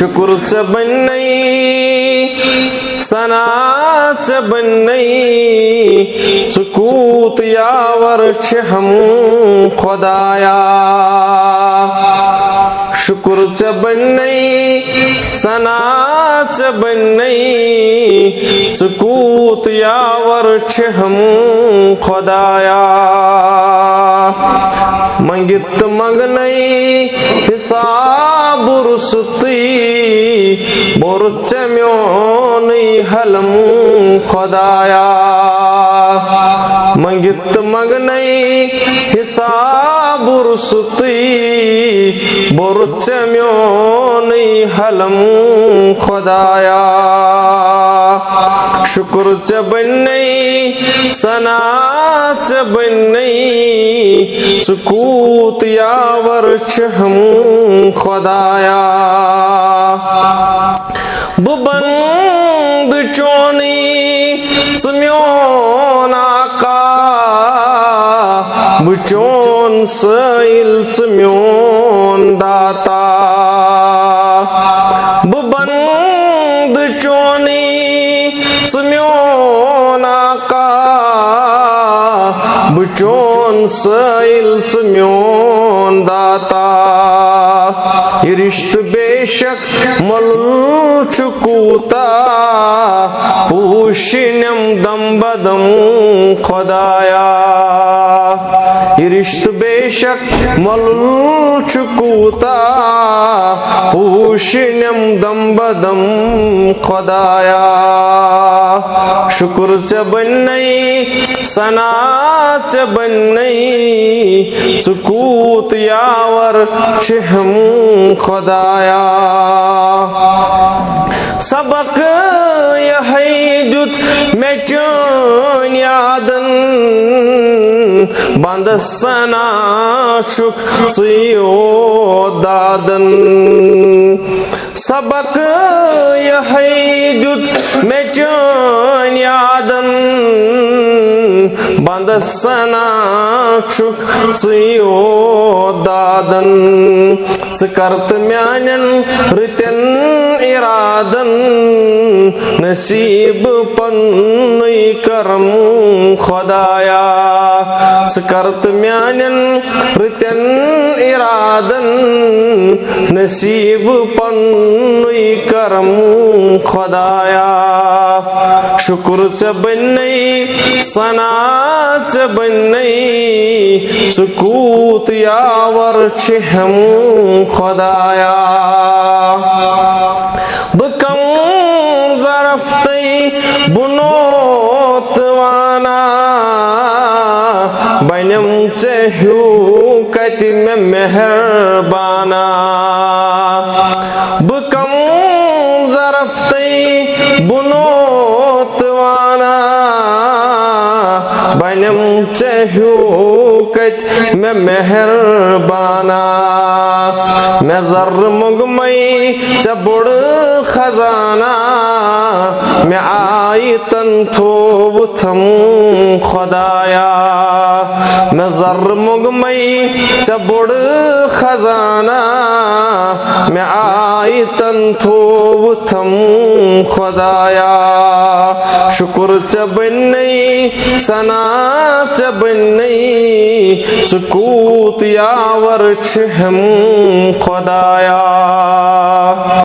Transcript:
शुक्र से बनई सना से बनई सुकूत यावर हम खुदाया शुक्र से बनई सना से बनई सुकूत यावर हम खुदाया मंगित मंगनई हिसाब रुसती बोरुच म्योनी हलम खुदाया मंगित मंगनई हिसाब रुसती बोरुच म्योनी हलम खुदाया शुक्र च बनई सना च बनई सुकूत यावर हम खुदाया बुबंद चोनी स्म्योना का बुचोन सैल स्म्योन दाता बुबंद चोनी स्म्योना का बुचोन सैल स्म्योन दाता ये रिश्त बेशक मलुल चुकूता पूशिनम दम्बदम खुदाया ये रिश्त बेशक मलुल चुकूता पूशिनम दम्बदम खुदाया शुक्र च बनई सना च बनई सुकूत यावर हम खुदाया सबक यह जुत में चोन यादन बंद सना शुक सियो दादन सबक यह जुत में चोन यादन बंद सना शुक सियो दादन सकर्त म्यानन रितन इरादन नसीब पन्नई करम खुदाया सकर्त म्यानन रितन इरादन नसीब पन्नई करम खुदाया शुक्र च बनई सना च बनई सुकूत यावर हम खुदाया बकम ज़रफ़्तई बुनोतवाना बनम चहू कति में मेहरबाना बकम ज़रफ़्तई बुनोतवाना बनम चहू कति में मेहरबाना मैं ज़र मुगमई चबुड़ खजाना मैं आई तन थोब थम खुदाया मैं ज़र मुगमई चबुड़ खजाना मैं आई तन थोब थम खुदाया शुक्र च बनई सना च बनई सुकूत यावर हम खुदाया।